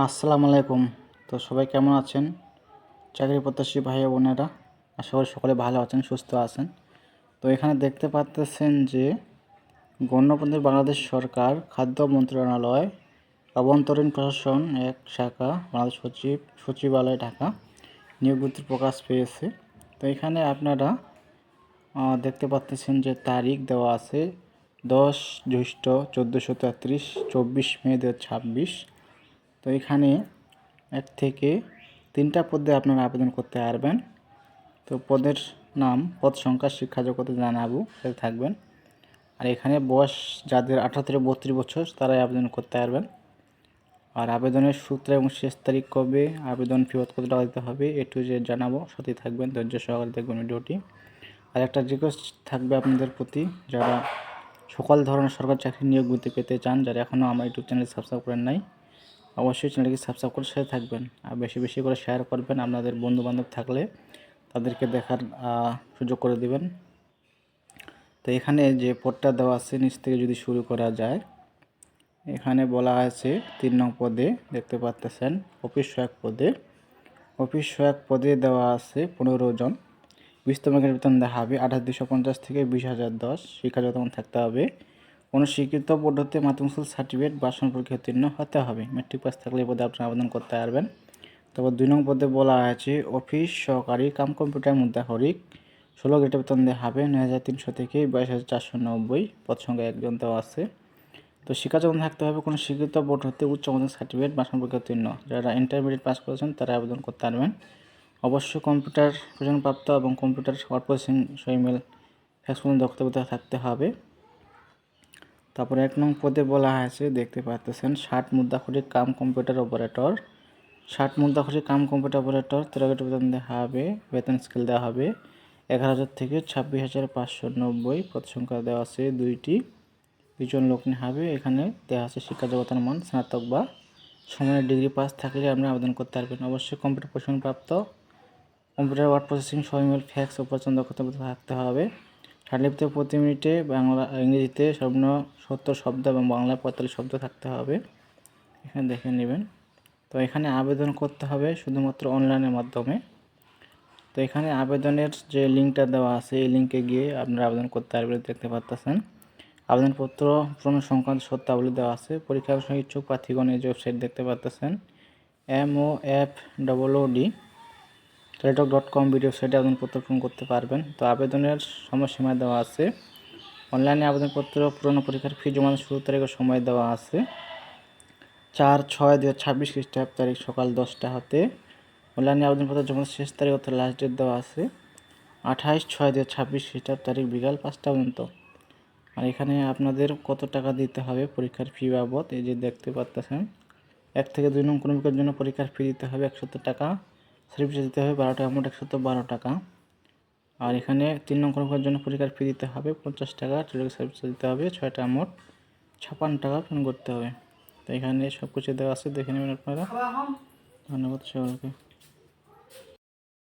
আসসালামু আলাইকুম। তো সবাই কেমন আছেন? চাকরি প্রত্যাশী ভাই ও বোনেরা, আশা করি সকলে ভালো আছেন, সুস্থ আছেন। তো এখানে দেখতে পাচ্তেছেন যে গণপ্রজাতন্ত্রী বাংলাদেশ সরকার খাদ্য মন্ত্রণালয় অভ্যন্তরীণ প্রশাসন এক শাখা বাংলাদেশ সচিবালয় ঢাকা নিয়োগ বিজ্ঞপ্তি প্রকাশ পেয়েছে। তো এখানে আপনারা দেখতে পাচ্তেছেন যে তারিখ দেওয়া আছে 10 জ্যৈষ্ঠ 1433, 24 মে 2026। তো এখানে 1 থেকে 3টা পদে আপনারা আবেদন করতে পারবেন। তো পদের নাম, পদ সংখ্যা, শিক্ষা যোগ্যতা জানাবো সাথে থাকবেন। আর এখানে বয়স যাদের 18 থেকে 32 বছর তারাই আবেদন করতে পারবেন। আর আবেদনের সূত্র এবং শেষ তারিখ কবে, আবেদন ফি কত টাকা দিতে হবে, A to Z জানাবো, সাথে থাকবেন, ধৈর্য সহকারে দেখবেন ভিডিওটি। আর একটা রিকোয়েস্ট থাকবে আপনাদের প্রতি, যারা সকল ধরনের সরকারি চাকরি নিয়োগ বিজ্ঞপ্তি পেতে চান, যারা এখনও আমার ইউটিউব চ্যানেল সাবস্ক্রাইব করেন নাই, অবশ্যই চ্যানেলটি সাবস্ক্রাইব করে সাথে থাকবেন। আর বেশি বেশি করে শেয়ার করবেন, আপনাদের বন্ধুবান্ধব থাকলে তাদেরকে দেখার সুযোগ করে দিবেন। তো এখানে যে পদটা দেওয়া আছে নিচ থেকে যদি শুরু করা যায়, এখানে বলা আছে 3 নং পদে দেখতে পাচ্ছেন অফিস সহায়ক পদে। অফিস সহায়ক পদে দেওয়া আছে 15 জন। 20তম গ্রেড বেতন দেওয়া হবে 28,250 থেকে 20,010। শিক্ষা যোগ্যতা থাকতে হবে কোনো স্বীকৃত পদ্ধতিতে মাধ্যমিক স্কুল সার্টিফিকেট বা পরীক্ষায় উত্তীর্ণ হতে হবে। মেট্রিক পাস থাকলে এই পদে আপনি আবেদন করতে পারবেন। তারপর 2 নং পদে বলা আছে অফিস সহকারী কাম কম্পিউটার মুদ্রাক্ষরিক। 16 গ্রেড বেতন দেওয়া হবে 9,300 থেকে 22,490। পদ সংখ্যা 1 জন দেওয়া আছে। তো শিক্ষা যোগ্যতা থাকতে হবে কোনো স্বীকৃত বোর্ড হতে উচ্চ মাধ্যমিক সার্টিফিকেট বা পরীক্ষায় উত্তীর্ণ। যারা ইন্টারমিডিয়েট পাস করেছেন তারা আবেদন করতে পারবেন। অবশ্যই কম্পিউটার প্রশিক্ষণপ্রাপ্ত এবং computer word processing email fax দক্ষতা থাকতে হবে। তারপরে 1 নং পদে বলা আছে দেখতে পাচ্ছেন 60 মুদ্রাক্ষরিক কাম কম্পিউটার অপারেটর। 60 মুদ্রাক্ষরিক কাম কম্পিউটার অপারেটর 13 গ্রেড বেতন দেওয়া হবে। বেতন স্কেল দেওয়া হবে 11,000 থেকে 26,590। পদ সংখ্যা দেওয়া আছে 2টি। 2 জন লোক নেওয়া হবে। এখানে দেওয়া আছে শিক্ষা যোগ্যতার মান স্নাতক বা সমানের ডিগ্রি পাস থাকলে আপনি আবেদন করতে পারবেন। অবশ্যই কম্পিউটার প্রশিক্ষণপ্রাপ্ত, computer word processing email fax operation দক্ষতা থাকতে হবে। লিপিতে প্রতি মিনিটে ইংরেজিতে সর্বনিম্ন 70 শব্দ এবং বাংলায় 45 শব্দ থাকতে হবে। এখানে দেখে নেবেন। তো এখানে আবেদন করতে হবে শুধুমাত্র অনলাইনের মাধ্যমে। তো এখানে আবেদনের যে লিঙ্কটা দেওয়া আছে এই লিঙ্কে গিয়ে আপনারা আবেদন করতে পারবেন। দেখতে পাচ্ছেন আবেদনপত্র পূরণ সংক্রান্ত শর্তাবলী দেওয়া আছে। পরীক্ষার সময় ইচ্ছুক প্রার্থীগণ এই যে ওয়েবসাইট দেখতে পাচ্ছেন MOFOOD teletalk.com ভিডিও সাইটে আবেদনপত্র পূরণ করতে পারবেন। তো আবেদনের সময়সীমা দেওয়া আছে। অনলাইনে আবেদনপত্র পূরণ পরীক্ষার ফি জমা শুরু তারিখের সময় দেওয়া আছে 4/6/2026 খ্রিস্টাব্দ তারিখ সকাল 10টা হতে। অনলাইনে আবেদনপত্র জমা শেষ তারিখ অর্থাৎ লাস্ট ডেট দেওয়া আছে 28/6/2026 খ্রিস্টাব্দ তারিখ বিকাল 5টা পর্যন্ত। আর এখানে আপনাদের কত টাকা দিতে হবে পরীক্ষার ফি বাবদ এই যে দেখতে পাচ্ছেন 1 থেকে 2 নং ক্রমিকের জন্য পরীক্ষার ফি দিতে হবে 170 টাকা। সার্টিফিকেট দিতে হবে 12টা অ্যামাউন্ট 112 টাকা। আর এখানে 3 নং ক্রমিকের জন্য পরীক্ষার ফি দিতে হবে 50 টাকা। টেলিটক সার্ভিস দিতে হবে 6টা অ্যামাউন্ট 56 টাকা পেমেন্ট করতে হবে। তো এখানে সব কিছু দেওয়া আছে, দেখে নেবেন আপনারা। ধন্যবাদ সবাইকে।